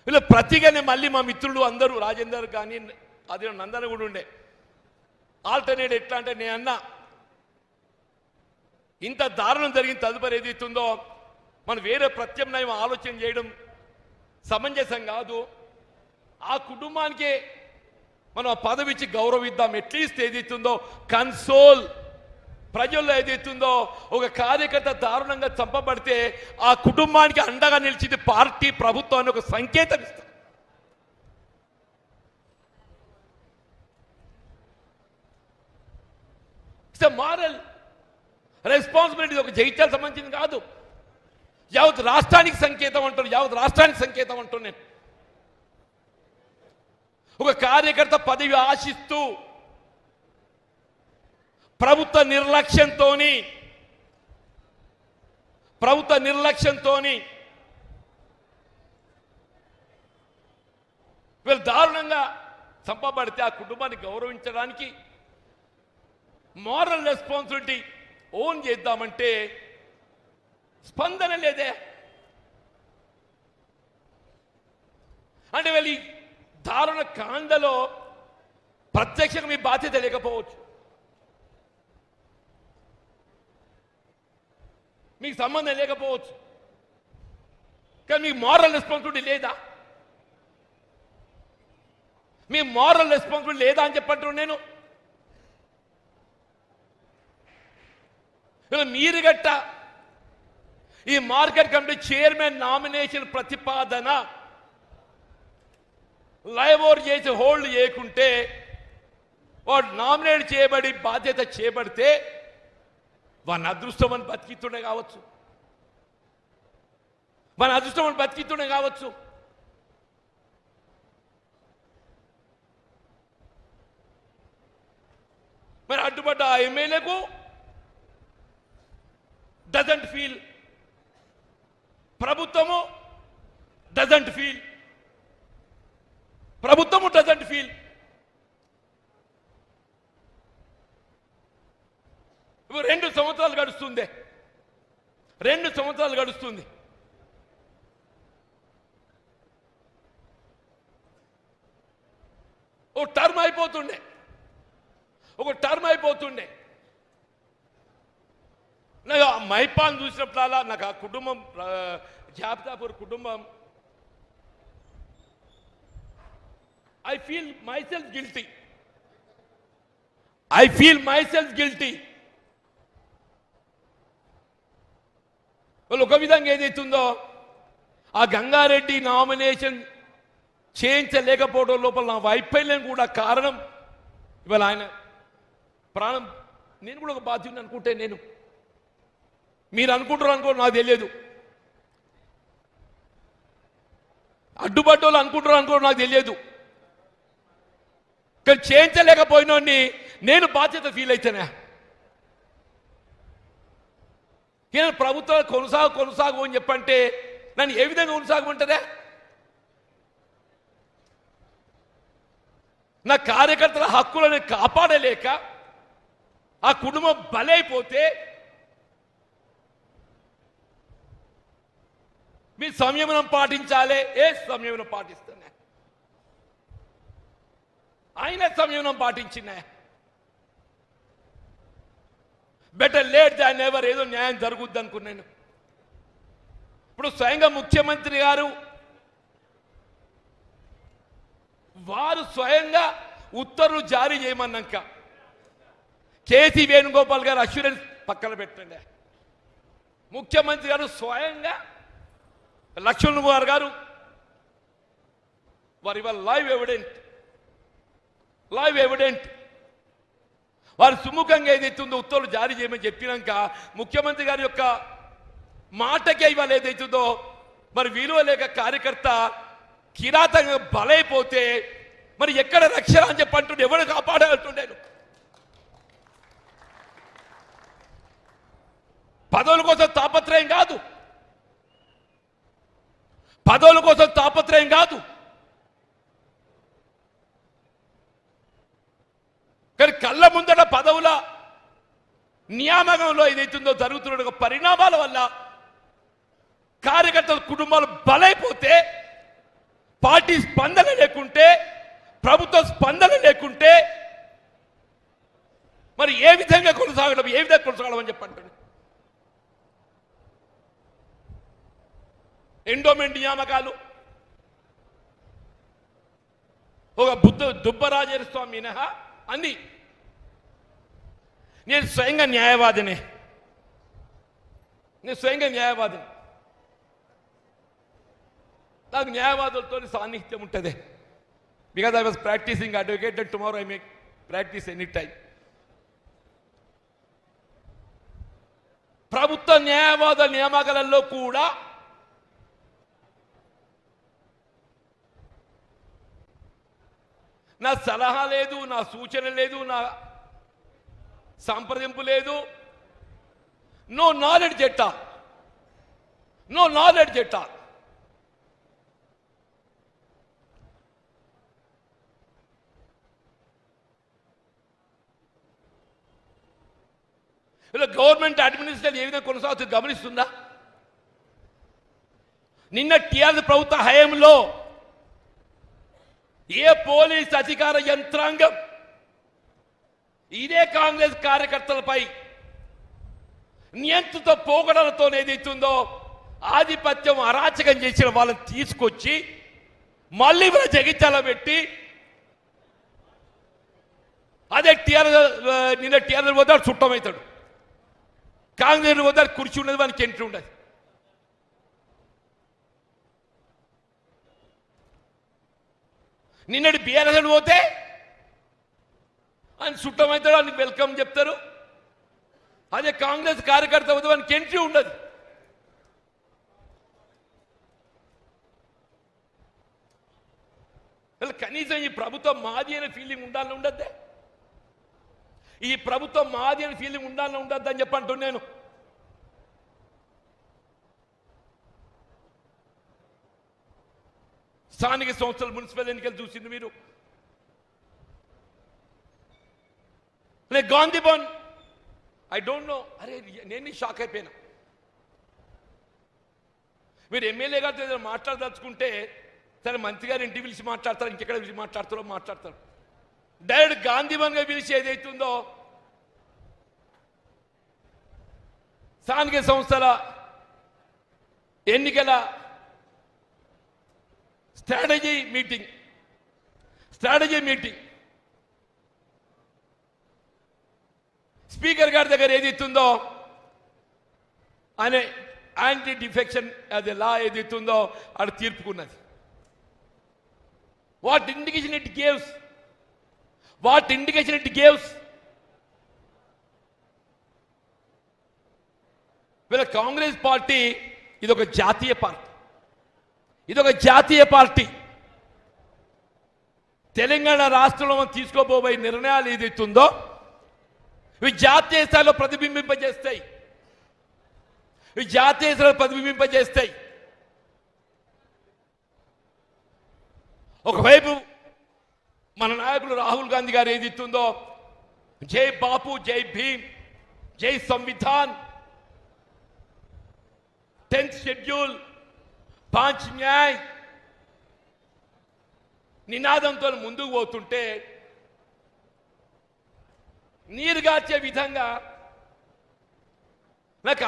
వీళ్ళు ప్రతిగానే మళ్ళీ మా మిత్రులు అందరూ రాజేందర్ కానీ అది నందన కూడా ఉండే ఆల్టర్నేట్ ఎట్లా అంటే నేను అన్నా ఇంత దారుణం జరిగిన తదుపరి ఏదైతుందో మనం వేరే ప్రత్యామ్నాయం ఆలోచన చేయడం సమంజసం కాదు. ఆ కుటుంబానికే మనం ఆ పదవి ఇచ్చి గౌరవిద్దాం. అట్లీస్ట్ ఏదైతుందో కన్సోల్ ప్రజల్లో ఏదైతుందో ఒక కార్యకర్త దారుణంగా చంపబడితే ఆ కుటుంబానికి అండగా నిలిచింది పార్టీ ప్రభుత్వాన్ని ఒక సంకేతం ఇస్తాం. It's moral responsibility. ఒక జగిత్యాల సంబంధించింది కాదు, యావత్ రాష్ట్రానికి సంకేతం అంటారు. యావత్ రాష్ట్రానికి సంకేతం అంటాను నేను. ఒక కార్యకర్త పదవి ఆశిస్తూ ప్రభుత్వ నిర్లక్ష్యంతో వీళ్ళు దారుణంగా చంపబడితే ఆ కుటుంబాన్ని గౌరవించడానికి మారల్ రెస్పాన్సిబిలిటీ ఓన్ చేద్దామంటే స్పందన లేదే. అంటే వీళ్ళు ఈ దారుణ కాండలో ప్రత్యక్షంగా మీ బాధ్యత లేకపోవచ్చు, మీకు సంబంధం లేకపోవచ్చు, కానీ మీకు మారల్ రెస్పాన్సిబిలిటీ లేదా? మీ మారల్ రెస్పాన్సిబిలిటీ లేదా అని చెప్పంటున్నాను నేను. మీరు గట్ట ఈ మార్కెట్ కమిటీ చైర్మన్ నామినేషన్ ప్రతిపాదన లైవ్ ఓవర్ చేసి హోల్డ్ చేయకుంటే వాడు నామినేట్ చేయబడి బాధ్యత చేపడితే వాని అదృష్టం అని బతికితుండే కావచ్చు, వాని అదృష్టం అని బతికితుండే కావచ్చు. మరి అడ్డుపడ్డ ఆ ఎమ్మెల్యేకు డజంట్ ఫీల్, ప్రభుత్వము డజంట్ ఫీల్. 2 సంవత్సరాలు గడుస్తుంది, 2 సంవత్సరాలు గడుస్తుంది. ఒక టర్మ్ అయిపోతుండే. నాకు ఆ మైపాన్ చూసినప్పుడల్లా నాకు ఆ కుటుంబం జాబితాపూర్ కుటుంబం I feel myself guilty. వాళ్ళు ఒక విధంగా ఏదైతుందో ఆ గంగారెడ్డి నామినేషన్ చేయించలేకపోవడం లోపల నా వైఫల్యం కూడా కారణం. ఇవాళ ఆయన ప్రాణం నేను కూడా ఒక బాధ్యత అనుకుంటే మీరు అనుకుంటారు నాకు తెలియదు, అడ్డుపడ్డోళ్ళు అనుకుంటారు నాకు తెలియదు, కానీ చేయించలేకపోయినోడిని నేను బాధ్యత ఫీల్ అవుతానా? నేను ప్రభుత్వాలు కొనసాగు అని చెప్పంటే నన్ను ఏ విధంగా కొనసాగమంటారా? నా కార్యకర్తల హక్కులను కాపాడలేక ఆ కుటుంబం బలైపోతే మీ సంయమనం పాటించాలి. ఏ సంయమనం పాటిస్తున్నా? ఆయన సంయమనం పాటించినా బెటర్ లేట్ దాన్ ఎవర్, ఏదో న్యాయం జరుగుద్ది అనుకున్నాను. ఇప్పుడు స్వయంగా ముఖ్యమంత్రి గారు వారు స్వయంగా ఉత్తర్వులు జారీ చేయమన్నాక కేసీ వేణుగోపాల్ గారు అష్యూరెన్స్ పక్కన పెట్టండి. ముఖ్యమంత్రి గారు స్వయంగా లక్ష్మణ్ కుమార్ గారు వారి లైవ్ ఎవిడెంట్ వారు సుముఖంగా ఏదైతుందో ఉత్తర్వులు జారీ చేయమని చెప్పినాక ముఖ్యమంత్రి గారి యొక్క మాటకే ఇవాళ ఏదైతుందో మరి విలువ లేక కార్యకర్త కిరాతంగా బలైపోతే మరి ఎక్కడ రక్షణ అని చెప్పంటుండే ఎవరు కాపాడాలంటుండేను? పదవుల కోసం తాపత్రయం కాదు, కానీ కళ్ళ ముందట పదవుల నియామకంలో ఏదైతుందో జరుగుతున్న పరిణామాల వల్ల కార్యకర్తల కుటుంబాలు బలైపోతే పార్టీ స్పందన లేకుంటే, ప్రభుత్వ స్పందన లేకుంటే మరి ఏ విధంగా కొనసాగడం అని చెప్పండి. ఎండోమెంట్ నియామకాలు ఒక దుబ్బరాజేశ్వర స్వామి మినహా అన్ని. నేను స్వయంగా న్యాయవాదిని. నాకు న్యాయవాదులతో సాన్నిహిత్యం ఉంటుంది. Because I was practising advocate and tomorrow I make practice any time. ప్రభుత్వ న్యాయవాదుల నియామకాలలో కూడా నా సలహా లేదు, నా సూచన లేదు, నా సంప్రదింపు లేదు. నో నాలెడ్జ్ ఎట్టా, నో నాలెడ్జ్ ఎట్టా. ఇలా గవర్నమెంట్ అడ్మినిస్ట్రేషన్ ఏ విధంగా కొనసాగుతుంది గమనిస్తుందా? నిన్న టీఆర్ఎస్ ప్రభుత్వ హయాంలో ఏ పోలీస్ అధికార యంత్రాంగం ఇదే కాంగ్రెస్ కార్యకర్తలపై నియంత్రిత పోగడలతో ఏదైతుందో ఆధిపత్యం అరాచకం చేసిన వాళ్ళని తీసుకొచ్చి మళ్ళీ వాళ్ళ జగిత్యాల పెట్టి అదే నిన్న టీఆర్ఎస్ పోతాడు చుట్టమవుతాడు, కాంగ్రెస్ పోతాడు కుర్చీ ఉండదు, వానికి ఎంట్రీ ఉండదు. నిన్నటి బీఆర్ఎస్ పోతే ఆయన చుట్టమవుతాడు, ఆయనకి వెల్కమ్ చెప్తారు. అదే కాంగ్రెస్ కార్యకర్త పోతే వానికి ఎంట్రీ ఉండదు. కనీసం ఈ ప్రభుత్వం మాది అనే ఫీలింగ్ ఉండాలని ఉండద్దే? ఈ ప్రభుత్వం మాది అనే ఫీలింగ్ ఉండాలని ఉండద్దు అని చెప్పంటున్నాను నేను. స్థానిక సంస్థలు మున్సిపల్ ఎన్నికలు చూసింది మీరు. Gandhi Bhavan I don't know, అరే నేను షాక్ అయిపోయినా. మీరు ఎమ్మెల్యే గారితో ఏదైనా మాట్లాడదలుచుకుంటే సరే మంత్రి గారు ఇంటికి పిలిచి మాట్లాడతారు, ఇంకెక్కడ పిలిచి మాట్లాడతారు. డైరెక్ట్ గాంధీ భవన్గా పిలిచి ఏదైతుందో స్థానిక సంస్థల ఎన్నికల స్ట్రాటజీ మీటింగ్ స్పీకర్ గారి దగ్గర ఏదైతుందో ఆయన యాంటీ డిఫెక్షన్ అది లా ఏదైతుందో అది తీర్పుకున్నది. వాట్ ఇండికేషన్ ఇట్ గివ్స్ వీళ్ళ కాంగ్రెస్ పార్టీ ఇదొక జాతీయ పార్టీ. తెలంగాణ రాష్ట్రంలో మనం తీసుకోబోయే నిర్ణయాలు ఏదైతుందో ఇవి జాతీయ స్థాయిలో ప్రతిబింబింపజేస్తాయి. ఒకవైపు మన నాయకులు రాహుల్ గాంధీ గారు ఏదైతుందో జై బాపు, జై భీమ్, జై సంవిధాన్, 10th షెడ్యూల్, 5 న్యాయ్ నినాదంతో ముందుకు పోతుంటే నీరుగార్చే విధంగా నాకు